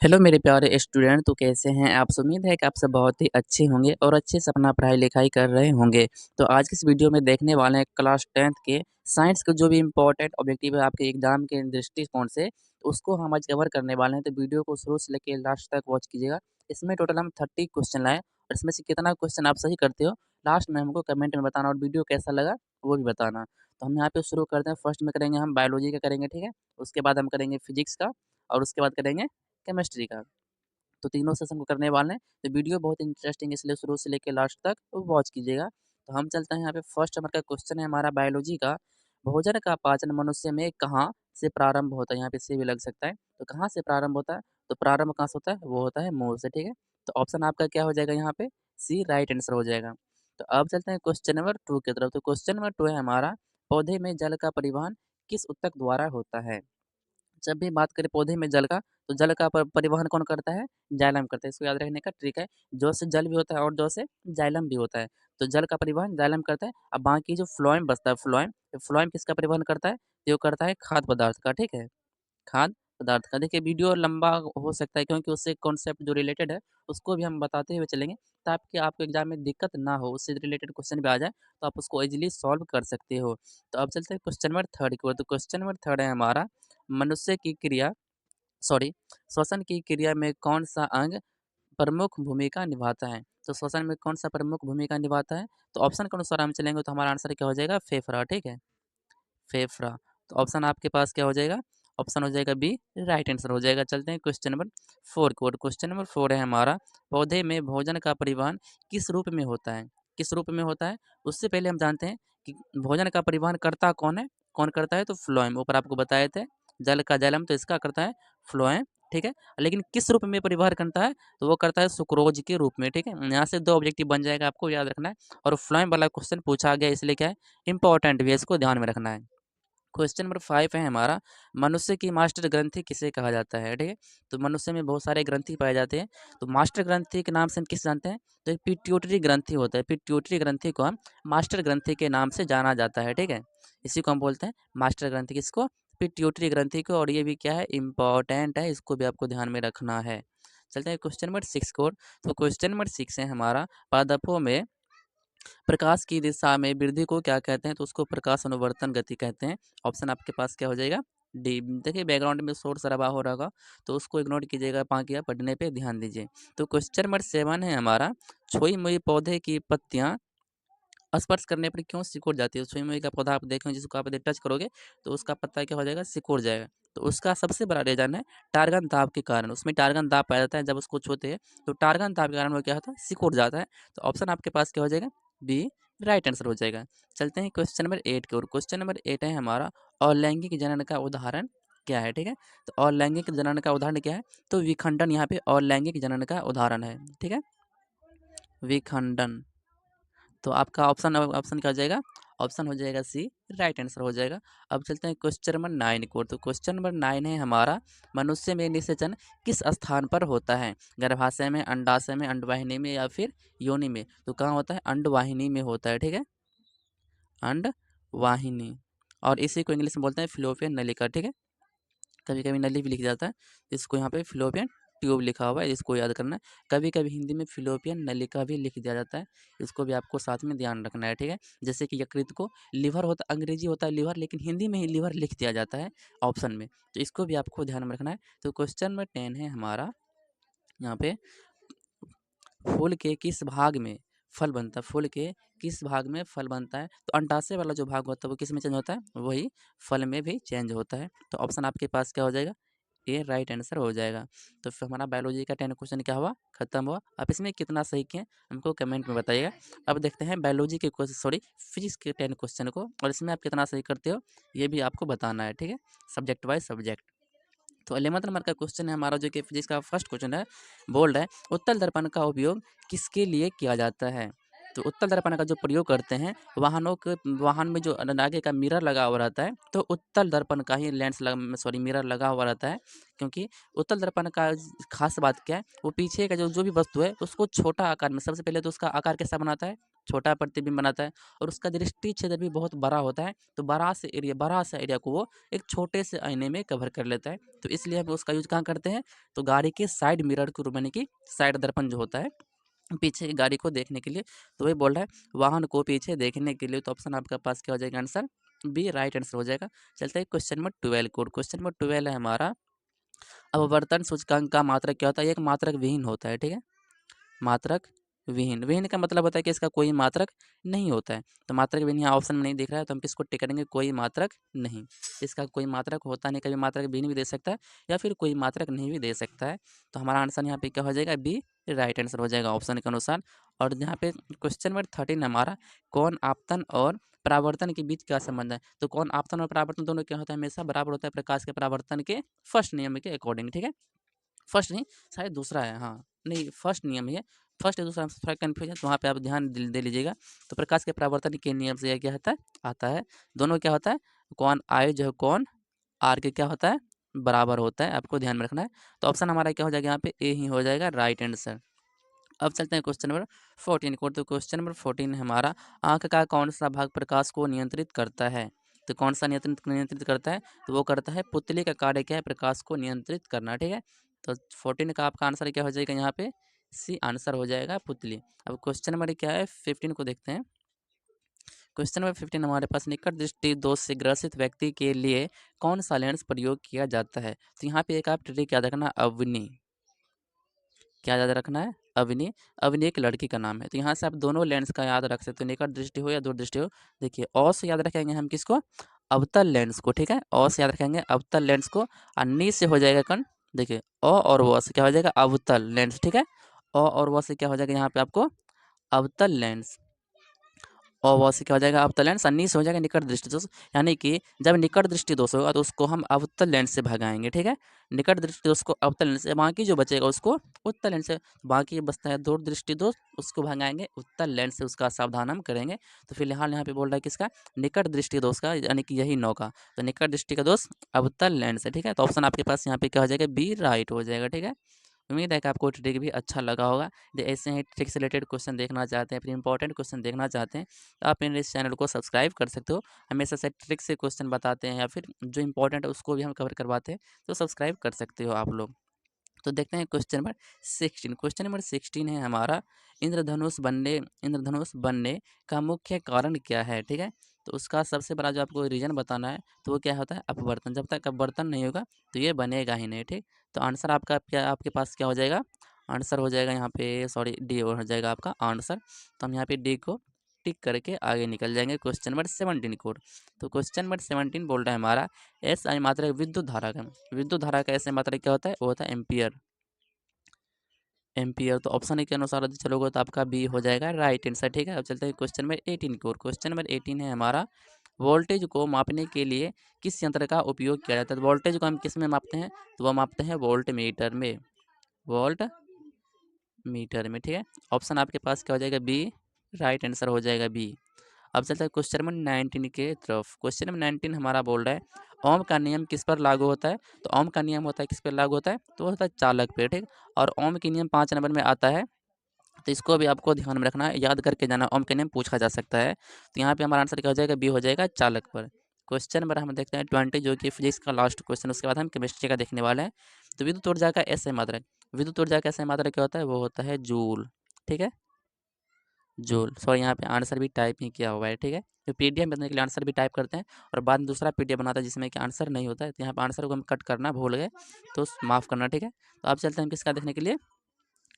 Hello मेरे प्यारे student, तो कैसे हैं आप? उम्मीद है कि आप सब बहुत ही अच्छे होंगे और अच्छे से अपना पढ़ाई-लिखाई कर रहे होंगे। तो आज की इस वीडियो में देखने वाले हैं क्लास 10th के साइंस के जो भी इम्पोर्टेंट ऑब्जेक्टिव है आपके एग्जाम के दृष्टिकोण से, उसको हम आज कवर करने वाले हैं। तो वीडियो को शुरू से लेके लास्ट तक वॉच कीजिएगा। इसमें टोटल हम 30 क्वेश्चन लाए और इसमें से कितना क्वेश्चन आप सही करते हो, लास्ट में हमको कमेंट में बताना और वीडियो कैसा लगा वो भी बताना। तो हम यहाँ पे शुरू करते हैं। फर्स्ट में करेंगे हम बायोलॉजी का करेंगे, ठीक है? उसके बाद हम करेंगे फिजिक्स का और उसके बाद करेंगे केमिस्ट्री का। तो तीनों सेशन को करने वाले हैं। तो वीडियो बहुत इंटरेस्टिंग है, इसलिए शुरू से लेके लास्ट तक वॉच कीजिएगा। तो हम चलते हैं यहाँ पे फर्स्ट नंबर का क्वेश्चन है हमारा बायोलॉजी का। भोजन का पाचन मनुष्य में कहाँ से प्रारंभ होता है? यहाँ पे से भी लग सकता है। तो कहाँ से प्रारंभ होता है? तो प्रारंभ कहाँ से होता है? वो होता है मुँह से, ठीक है? तो ऑप्शन आपका क्या हो जाएगा यहाँ पे? सी राइट आंसर हो जाएगा। तो अब चलते हैं क्वेश्चन नंबर 2 की तरफ। तो क्वेश्चन नंबर 2 है हमारा, पौधे में जल का परिवहन किस ऊतक द्वारा होता है? जब भी बात करें पौधे में जल का, तो जल का परिवहन कौन करता है? जाइलम करता है। इसको याद रखने का ट्रिक है। जौ से जल भी होता है और जौ से जाइलम भी होता है। तो जल का परिवहन जाइलम करता है। अब बाकी जो फ्लोएम बचता है, फ्लोएम, तो फ्लोएम किसका परिवहन करता है? ये करता है खाद्य पदार्थ का, ठीक है? खाद्य पदार्थ का। देखिए वीडियो लंबा हो सकता है क्योंकि उससे कॉन्सेप्ट जो रिलेटेड है उसको भी हम बताते हुए चलेंगे, ताकि आपको एग्जाम में दिक्कत ना हो, उससे रिलेटेड क्वेश्चन भी आ जाए तो आप उसको इजीली सॉल्व कर सकते हो। तो अब चलते हैं क्वेश्चन नंबर 3 की ओर। तो क्वेश्चन नंबर 3 है हमारा, मनुष्य की क्रिया सॉरी श्वसन की क्रिया में कौन सा अंग प्रमुख भूमिका निभाता है? तो श्वसन में कौन सा प्रमुख भूमिका निभाता है? तो ऑप्शन के अनुसार हम चलेंगे तो हमारा आंसर क्या हो जाएगा? फेफड़ा, ठीक है? फेफड़ा। तो ऑप्शन आपके पास क्या हो जाएगा? ऑप्शन हो जाएगा बी, राइट आंसर हो जाएगा। चलते हैं क्वेश्चन नंबर 4 की ओर। क्वेश्चन नंबर 4 है हमारा, पौधे में भोजन का परिवहन किस रूप में होता है? किस रूप में होता है? उससे पहले हम जानते हैं कि भोजन का परिवहन करता कौन है? कौन करता है? तो फ्लोएम, ऊपर आपको बताए थे। जल का जाइलम, तो इसका करता है फ्लोएम, ठीक है? लेकिन किस रूप में परिवहन करता है? तो वो करता है सुक्रोज के रूप में, ठीक है? यहाँ से 2 ऑब्जेक्टिव बन जाएगा, आपको याद रखना है। और फ्लोएम वाला क्वेश्चन पूछा गया, इसलिए क्या है? इंपॉर्टेंट भी है, इसको ध्यान में रखना है। क्वेश्चन नंबर 5 है हमारा, मनुष्य की मास्टर ग्रंथि किसे कहा जाता है? ठीक है? तो मनुष्य में बहुत सारे ग्रंथि पाए जाते हैं। तो मास्टर ग्रंथि के नाम से हम किस जानते हैं? तो एक पिट्यूटरी ग्रंथि होता है। पिट्यूटरी ग्रंथि को हम मास्टर ग्रंथि के नाम से जाना जाता है, ठीक है? इसी को हम बोलते हैं मास्टर ग्रंथि, किसको? पिट्यूटरी ग्रंथि को। और ये भी क्या है? इंपॉर्टेंट है, इसको भी आपको ध्यान में रखना है। चलते हैं क्वेश्चन नंबर 6 को। तो क्वेश्चन नंबर 6 है हमारा, पादपों में प्रकाश की दिशा में वृद्धि को क्या कहते हैं? तो उसको प्रकाश अनुवर्तन गति कहते हैं। ऑप्शन आपके पास क्या हो जाएगा? डी। देखिए बैकग्राउंड में शोर शराबा हो रहा होगा, तो उसको इग्नोर कीजिएगा, बाकी आप पढ़ने पे ध्यान दीजिए। तो क्वेश्चन नंबर 7 है हमारा, छुई मुई पौधे की पत्तियां स्पर्श करने पर क्यों सिकुड़ जाती है? छुई मुई का पौधा आप देखें, जिसको आप यदि टच करोगे तो उसका पत्ता क्या हो जाएगा? सिकुड़ जाएगा। तो उसका सबसे बड़ा रीजन है टारगन दाब के कारण। उसमें टारगन दाब पाया जाता है, जब उसको छूते हैं तो टारगन दाब के कारण वो क्या होता है? सिकुड़ जाता है। तो ऑप्शन आपके पास क्या हो जाएगा? बी, राइट आंसर हो जाएगा। चलते हैं क्वेश्चन नंबर 8 की ओर। क्वेश्चन नंबर 8 है हमारा, अलैंगिक जनन का उदाहरण क्या है? ठीक है? तो अलैंगिक जनन का उदाहरण क्या है? तो विखंडन यहाँ पे अलैंगिक जनन का उदाहरण है, ठीक है? विखंडन। तो आपका ऑप्शन ऑप्शन क्या हो जाएगा? ऑप्शन हो जाएगा सी, राइट आंसर हो जाएगा। अब चलते हैं क्वेश्चन नंबर 9 की ओर। तो क्वेश्चन नंबर 9 है हमारा, मनुष्य में निषेचन किस स्थान पर होता है? गर्भाशय में, अंडाशय में, अंडवाहिनी में या फिर योनि में? तो कहाँ होता है? अंडवाहिनी में होता है, ठीक है? अंडवाहिनी। और इसी को इंग्लिश में बोलते हैं फिलोपियन नलिका, ठीक है? कभी कभी नली भी लिख जाता है, इसको यहाँ पे फिलोपियन ट्यूब लिखा हुआ है, इसको याद करना है। कभी कभी हिंदी में फिलोपियन नलिका भी लिख दिया जाता है, इसको भी आपको साथ में ध्यान रखना है, ठीक है? जैसे कि यकृत को लिवर होता, अंग्रेजी होता है लिवर, लेकिन हिंदी में ही लिवर लिख दिया जाता है ऑप्शन में, तो इसको भी आपको ध्यान में रखना है। तो क्वेश्चन नंबर 10 है हमारा, यहाँ पे फूल के किस भाग में फल बनता है? फूल के किस भाग में फल बनता है? तो अंडाशय वाला जो भाग होता है वो किस में चेंज होता है? वही फल में भी चेंज होता है। तो ऑप्शन आपके पास क्या हो जाएगा? ये राइट आंसर हो जाएगा। तो फिर हमारा बायोलॉजी का 10 क्वेश्चन क्या हुआ? खत्म हुआ। आप इसमें कितना सही किए हमको कमेंट में बताइएगा। अब देखते हैं बायोलॉजी के क्वेश्चन, सॉरी फिजिक्स के 10 क्वेश्चन को, और इसमें आप कितना सही करते हो ये भी आपको बताना है, ठीक है? Subject wise subject. तो 11th नंबर का क्वेश्चन है हमारा, जो कि फिजिक्स का फर्स्ट क्वेश्चन है। बोल रहा है, उत्तल दर्पण का उपयोग किसके लिए किया जाता है? तो उत्तल दर्पण का जो प्रयोग करते हैं वाहनों के, वाहन में जो आगे का मिरर लगा हुआ रहता है, तो उत्तल दर्पण का ही लेंस सॉरी मिरर लगा हुआ रहता है। क्योंकि उत्तल दर्पण का खास बात क्या है? वो पीछे का जो जो भी वस्तु है उसको छोटा आकार में, सबसे पहले तो उसका आकार कैसा बनाता है? छोटा प्रतिबिंब बनाता है और उसका दृष्टि क्षेत्र भी बहुत बड़ा होता है, तो बड़ा सा एरिया को वो एक छोटे से आईने में कवर कर लेता है। तो इसलिए हम उसका यूज़ कहाँ करते हैं, तो गाड़ी के साइड मिरर के रूप, यानी कि साइड दर्पण जो होता है पीछे की गाड़ी को देखने के लिए। तो वही बोल रहा है वाहन को पीछे देखने के लिए। तो ऑप्शन आपका पास क्या हो जाएगा, आंसर बी राइट आंसर हो जाएगा। चलते हैं क्वेश्चन नंबर 12 को। क्वेश्चन नंबर 12 है हमारा, अपवर्तन सूचकांक का मात्रक क्या होता है, एक मात्रक विहीन होता है, ठीक है। मात्रक विहीन, विहीन का मतलब होता है कि इसका कोई मात्रक नहीं होता है। तो मात्रक विहीन यहाँ ऑप्शन में नहीं दिख रहा है, तो हम किसको टिक करेंगे, कोई मात्रक नहीं। इसका कोई मात्रक होता नहीं, कभी मात्रक विहीन भी दे सकता है या फिर कोई मात्रक नहीं भी दे सकता है। तो हमारा आंसर यहाँ पे क्या हो जाएगा, बी राइट आंसर हो जाएगा ऑप्शन के अनुसार। और यहाँ पे क्वेश्चन नंबर 13 हमारा, कौन आपतन और परावर्तन के बीच क्या संबंध है। तो कौन आपतन और परावर्तन दोनों क्या होता है, हमेशा बराबर होता है प्रकाश के परावर्तन के फर्स्ट नियम के अकॉर्डिंग, ठीक है। फर्स्ट नहीं, शायद दूसरा है, हाँ नहीं फर्स्ट नियम ही है। फर्स्ट या दूसरा थोड़ा कन्फ्यूज है, तो वहाँ पे आप ध्यान दे लीजिएगा। तो प्रकाश के परावर्तन के नियम से यह क्या होता है, आता है। दोनों क्या होता है, कौन आई जो है कौन आर के क्या होता है, बराबर होता है, आपको ध्यान में रखना है। तो ऑप्शन हमारा क्या हो जाएगा, यहाँ पे ए ही हो जाएगा राइट आंसर। अब चलते हैं क्वेश्चन नंबर 14 को। तो क्वेश्चन नंबर 14 है हमारा, आँख का कौन सा भाग प्रकाश को नियंत्रित करता है। तो कौन सा नियंत्रित नियंत्रित करता है, तो वो करता है पुतली का कार्य क्या है, प्रकाश को नियंत्रित करना, ठीक है। तो 14 का आपका आंसर क्या हो जाएगा, यहाँ पे सी आंसर हो जाएगा, पुतली। अब क्वेश्चन नंबर क्या है 15 को देखते हैं। क्वेश्चन नंबर 15 हमारे पास, निकट दृष्टि दोष से ग्रसित व्यक्ति के लिए कौन सा लेंस प्रयोग किया जाता है। तो यहाँ पे एक आप ट्रिक याद रखना, अवनी, क्या याद रखना है, अवनी। अवनी एक लड़की का नाम है। तो यहाँ से आप दोनों लेंस का याद रख सकते हो, निकट दृष्टि हो या दूर दृष्टि हो। देखिए औ से याद रखेंगे हम किसको, अवतल लेंस को, ठीक है। औ से याद रखेंगे अवतल लेंस को, और नी से हो जाएगा कौन, देखिए अ और व से क्या हो जाएगा, अवतल लेंस, ठीक है। अ और व से क्या हो जाएगा यहाँ पे आपको, अवतल लेंस। और वो से क्या हो जाएगा, अवतल लेंस, अन्नी से हो जाएगा निकट दृष्टि दोष। यानी कि जब निकट दृष्टि दोष होगा तो उसको हम अवतल लेंस से भगाएंगे, ठीक है। निकट दृष्टि दोष को अवतल लेंस से, बाकी जो बचेगा उसको उत्तल लेंस से। बाकी बचता है दूर दृष्टि दोष, उसको भगाएंगे उत्तल लेंस से, उसका सावधान हम करेंगे। तो फिलहाल यहाँ पे बोल रहा है किसका, निकट दृष्टि दोष का, यानी कि यही 9 का। तो निकट दृष्टि का दोष अवतल लेंस है, ठीक है। तो ऑप्शन आपके पास यहाँ पे क्या हो जाएगा, बी राइट हो जाएगा, ठीक है। उम्मीद है कि आपको ट्रिक भी अच्छा लगा होगा। यदि ऐसे ही ट्रिक से रिलेटेड क्वेश्चन देखना चाहते हैं, फिर इंपॉर्टेंट क्वेश्चन देखना चाहते हैं, तो आप मेरे इस चैनल को सब्सक्राइब कर सकते हो। हमेशा से ट्रिक से क्वेश्चन बताते हैं या फिर जो इंपॉर्टेंट है उसको भी हम कवर करवाते हैं, तो सब्सक्राइब कर सकते हो आप लोग। तो देखते हैं क्वेश्चन नंबर 16। क्वेश्चन नंबर 16 है हमारा, इंद्रधनुष बनने का मुख्य कारण क्या है, ठीक है। तो उसका सबसे बड़ा जो आपको रीजन बताना है, तो वो क्या होता है, अपवर्तन। जब तक अपवर्तन नहीं होगा तो ये बनेगा ही नहीं, ठीक। तो आंसर आपका क्या, आपके पास क्या हो जाएगा, आंसर हो जाएगा यहाँ पे, सॉरी डी हो जाएगा आपका आंसर। तो हम यहाँ पे डी को टिक करके आगे निकल जाएंगे क्वेश्चन नंबर 17 को। तो क्वेश्चन नंबर 17 बोल रहा है हमारा, एस आई मात्रक विद्युत धारा का, विद्युत धारा का ऐसे मात्रक क्या होता है, वो होता है एम्पियर, एम्पियर। तो ऑप्शन ए के अनुसार यदि चलोगे तो आपका बी हो जाएगा राइट आंसर, ठीक है। अब चलते हैं क्वेश्चन नंबर 18 की ओर। क्वेश्चन नंबर 18 है हमारा, वोल्टेज को मापने के लिए किस यंत्र का उपयोग किया जाता है। तो वोल्टेज को हम किस में मापते हैं, तो वह मापते हैं वोल्ट मीटर में, वोल्ट मीटर में, ठीक है। ऑप्शन आपके पास क्या हो जाएगा, बी राइट आंसर हो जाएगा, बी। अब चलते हैं क्वेश्चन नंबर 19 के तरफ। क्वेश्चन नंबर 19 हमारा बोल रहा है, ओम का नियम किस पर लागू होता है। तो ओम का नियम होता है किस पर लागू होता है, तो वो होता है चालक पे, ठीक। और ओम के नियम 5 नंबर में आता है, तो इसको भी आपको ध्यान में रखना है, याद करके जाना, ओम के नियम पूछा जा सकता है। तो यहाँ पे हमारा आंसर क्या हो जाएगा, बी हो जाएगा चालक पर। क्वेश्चन नंबर हम देखते हैं 20, जो कि फिजिक्स का लास्ट क्वेश्चन, उसके बाद हम केमिस्ट्री का देखने वाले हैं। तो विद्युत ऊर्जा का ऐसे मात्रक, विद्युत ऊर्जा का ऐसे मात्रक क्या होता है, वो होता है जूल, ठीक है, जूल। सॉरी यहाँ पे आंसर भी टाइप ही किया हुआ है, ठीक है। तो पीडीएफ बनाने के लिए आंसर भी टाइप करते हैं और बाद में दूसरा पीडीएफ बनाता है जिसमें कि आंसर नहीं होता है। तो यहाँ पे आंसर को हम कट करना भूल गए, तो माफ़ करना, ठीक है। तो आप चलते हैं हम किसका देखने के लिए,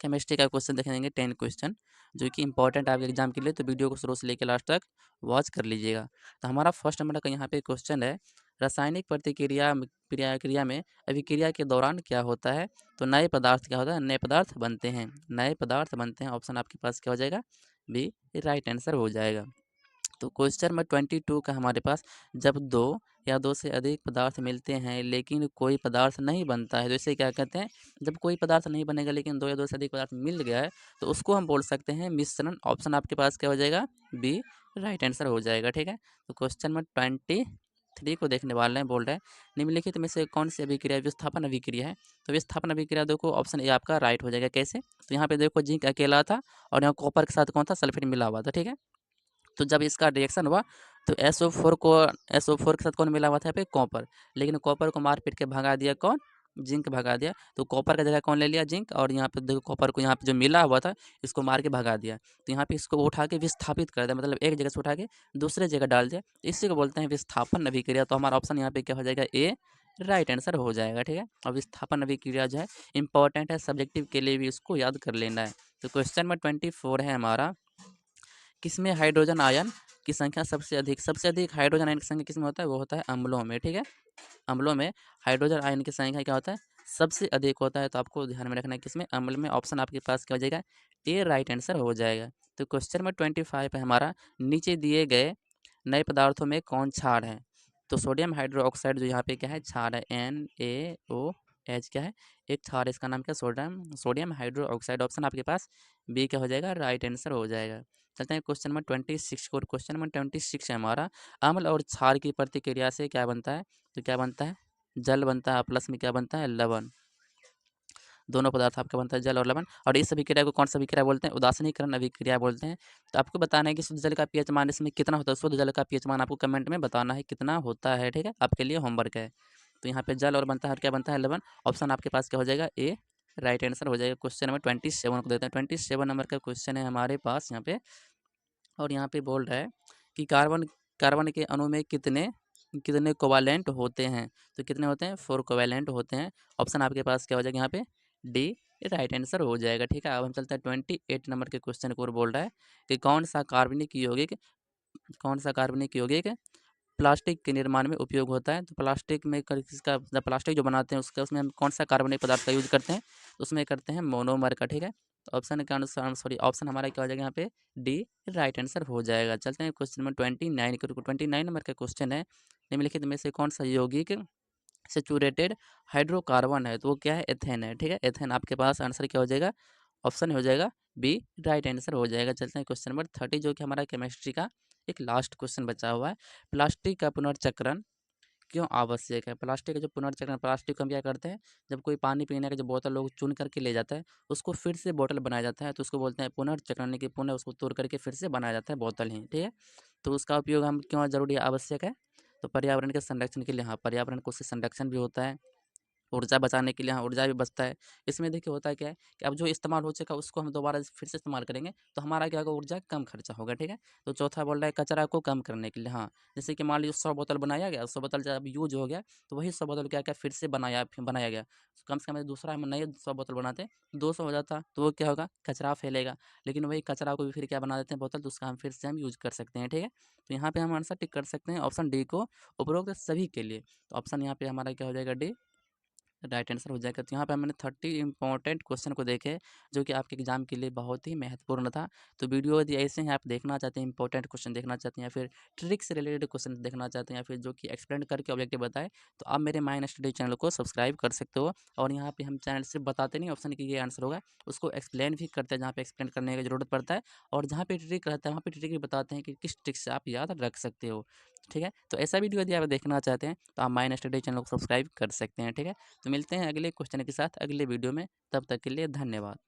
केमिस्ट्री का क्वेश्चन देखेंगे 10 क्वेश्चन, जो कि इंपॉर्टेंट है आपके एग्जाम के लिए। तो वीडियो को शुरू से लेकर लास्ट तक वॉच कर लीजिएगा। तो हमारा फर्स्ट नंबर का यहाँ पे क्वेश्चन है, रासायनिक क्रिया में अभिक्रिया के दौरान क्या होता है। तो नए पदार्थ क्या होता है, नए पदार्थ बनते हैं, नए पदार्थ बनते हैं। ऑप्शन आपके पास क्या हो जाएगा, बी राइट आंसर हो जाएगा। तो क्वेश्चन नंबर 22 का हमारे पास, जब दो या दो से अधिक पदार्थ मिलते हैं लेकिन कोई पदार्थ नहीं बनता है, तो इसे क्या कहते हैं, जब कोई पदार्थ नहीं बनेगा लेकिन दो या दो से अधिक पदार्थ मिल गया है, तो उसको हम बोल सकते हैं मिश्रण। ऑप्शन आपके पास क्या हो जाएगा, बी राइट आंसर हो जाएगा, ठीक है। तो क्वेश्चन नंबर 23 3 को देखने वाले हैं, बोल रहे हैं निम्नलिखित में से कौन सी अभिक्रिया विस्थापन अभिक्रिया है? तो विस्थापन अभिक्रिया देखो ऑप्शन ए आपका राइट हो जाएगा। कैसे? तो यहाँ पे देखो जिंक अकेला था और यहाँ कॉपर के साथ कौन था? सल्फेट मिला हुआ था, ठीक है? तो जब इसका रिएक्शन हुआ तो SO4 के साथ कौन मिला हुआ था? यहाँ पे कॉपर। लेकिन कॉपर को मार पीट के भगा दिया कौन? जिंक भगा दिया। तो कॉपर का जगह कौन ले लिया? जिंक। और यहाँ पे देखो कॉपर को यहाँ पे जो मिला हुआ था इसको मार के भगा दिया। तो यहाँ पे इसको उठा के विस्थापित कर दिया, मतलब एक जगह से उठा के दूसरे जगह डाल दिया। इसी को बोलते हैं विस्थापन अभिक्रिया। तो हमारा ऑप्शन यहाँ पे क्या हो जाएगा? ए राइट आंसर हो जाएगा, ठीक है। और विस्थापन अभिक्रिया जो है इंपॉर्टेंट है, सब्जेक्टिव के लिए भी इसको याद कर लेना है। तो क्वेश्चन नंबर 24 है हमारा, किसमें हाइड्रोजन आयन की संख्या सबसे अधिक हाइड्रोजन आयन की संख्या किसमें होता है? वो होता है अम्लों में, ठीक है। अम्लों में हाइड्रोजन आयन की संख्या क्या होता है? सबसे अधिक होता है। तो आपको ध्यान में रखना है किसमें? अम्ल में। ऑप्शन आपके पास क्या हो जाएगा? ए राइट आंसर हो जाएगा। तो क्वेश्चन नंबर 25 है हमारा, नीचे दिए गए नए पदार्थों में कौन क्षार है? तो सोडियम हाइड्रोक्साइड जो यहाँ पे क्या है? क्षार है। NaOH क्या है? एक क्षार है, इसका नाम क्या है? Sodium hydroxide. ऑप्शन आपके पास बी क्या हो जाएगा? राइट आंसर हो जाएगा। चलते हैं क्वेश्चन नंबर 26 को। क्वेश्चन नंबर 26 है हमारा, अम्ल और क्षार की प्रतिक्रिया से क्या बनता है? तो क्या बनता है? जल बनता है। प्लस में क्या बनता है? लवण। दोनों पदार्थ आपका बनता है जल और लवण। और इस अभिक्रिया को कौन सा अभिक्रिया बोलते हैं? उदासीनीकरण अभिक्रिया बोलते हैं। तो आपको बताना है कि शुद्ध जल का पीएच मान इसमें कितना होता है? शुद्ध जल का पीएच मान आपको कमेंट में बताना है कितना होता है, ठीक है। आपके लिए होमवर्क है। तो यहाँ पे जल और बनता है और क्या बनता है? लवण। ऑप्शन आपके पास क्या हो जाएगा? ए राइट आंसर हो जाएगा। क्वेश्चन नंबर 27 को देते हैं। 27 नंबर का क्वेश्चन है हमारे पास यहाँ पे, और यहाँ पे बोल रहा है कि कार्बन कार्बन के अणु में कितने कितने कोवालेंट होते हैं? तो कितने होते हैं? 4 कोवालेंट होते हैं। ऑप्शन आपके पास क्या हो जाएगा यहाँ पे? डी राइट आंसर हो जाएगा, ठीक है। अब हम चलते हैं 28 नंबर के क्वेश्चन को। बोल रहा है कि कौन सा कार्बनिक यौगिक प्लास्टिक के निर्माण में उपयोग होता है? तो प्लास्टिक में किसका, प्लास्टिक जो बनाते हैं उसका, उसमें हम कौन सा कार्बनिक पदार्थ का यूज करते हैं? तो उसमें करते हैं मोनोमर का, ठीक है। तो ऑप्शन के अनुसार ऑप्शन हमारा क्या हो जाएगा यहाँ पे? डी राइट आंसर हो जाएगा। चलते हैं क्वेश्चन नंबर 29 के। 29 नंबर का क्वेश्चन है, निम्नलिखित में से कौन सा यौगिक सेचुरेटेड हाइड्रोकार्बन है? तो वो क्या है? एथेन है, ठीक है। एथेन आपके पास आंसर क्या हो जाएगा? ऑप्शन हो जाएगा बी राइट आंसर हो जाएगा। चलते हैं क्वेश्चन नंबर 30 जो कि हमारा केमिस्ट्री का एक लास्ट क्वेश्चन बचा हुआ है, प्लास्टिक का पुनर्चक्रण क्यों आवश्यक है? प्लास्टिक का जो पुनर्चक्रण, प्लास्टिक को हम क्या करते हैं? जब कोई पानी पीने का जो बोतल लोग चुन करके ले जाता है उसको फिर से बोतल बनाया जाता है, तो उसको बोलते हैं पुनर्चक्रण, यानी कि पुनः उसको तोड़ करके फिर से बनाया जाता है बोतल ही, ठीक है। तो उसका उपयोग हम क्यों जरूरी आवश्यक है? तो पर्यावरण के संरक्षण के लिए। हाँ, पर्यावरण को उससे संरक्षण भी होता है, ऊर्जा बचाने के लिए। हाँ, ऊर्जा भी बचता है। इसमें देखिए होता है क्या है कि अब जो इस्तेमाल हो चुका है उसको हम दोबारा फिर से इस्तेमाल करेंगे तो हमारा क्या होगा? ऊर्जा कम खर्चा होगा, ठीक है। तो चौथा बोल रहा है कचरा को कम करने के लिए। हाँ, जैसे कि मान लीजिए 100 बोतल बनाया गया, 100 बोतल जब यूज हो गया तो वही 100 बोतल क्या फिर से बनाया गया। कम से कम दूसरा हम नए 100 बोतल बनाते 200 हो जाता तो वो क्या होगा? कचरा फैलेगा। लेकिन वही कचरा को भी फिर क्या बना देते हैं? बोतल। तो उसका हम फिर से हम यूज कर सकते हैं, ठीक है। तो यहाँ पे हम आंसर टिक कर सकते हैं ऑप्शन डी को, उपरोक्त सभी के लिए। तो ऑप्शन यहाँ पे हमारा क्या हो जाएगा? डी राइट आंसर हो जाएगा। तो यहाँ पे हमने 30 इंपॉर्टेंट क्वेश्चन को देखे जो कि आपके एग्जाम के लिए बहुत ही महत्वपूर्ण था। तो वीडियो यदि ऐसे हैं आप देखना चाहते हैं, इंपॉर्टेंट क्वेश्चन देखना चाहते हैं या फिर ट्रिक से रिलेटेड क्वेश्चन देखना चाहते हैं या फिर जो कि एक्सप्लेन करके ऑब्जेक्टिव बताए, तो आप मेरे माइंड स्टडी चैनल को सब्सक्राइब कर सकते हो। और यहाँ पे हम चैनल सिर्फ बताते नहीं ऑप्शन की ये आंसर होगा, उसको एक्सप्लेन भी करते हैं जहाँ पे एक्सप्लेन करने की जरूरत पड़ता है, और जहाँ पे ट्रिक रहता है वहाँ पे ट्रिक भी बताते हैं कि किस ट्रिक से आप याद रख सकते हो, ठीक है। तो ऐसा वीडियो यदि आप देखना चाहते हैं तो आप माइंड स्टडी चैनल को सब्सक्राइब कर सकते हैं, ठीक है। तो मिलते हैं अगले क्वेश्चन के साथ अगले वीडियो में, तब तक के लिए धन्यवाद।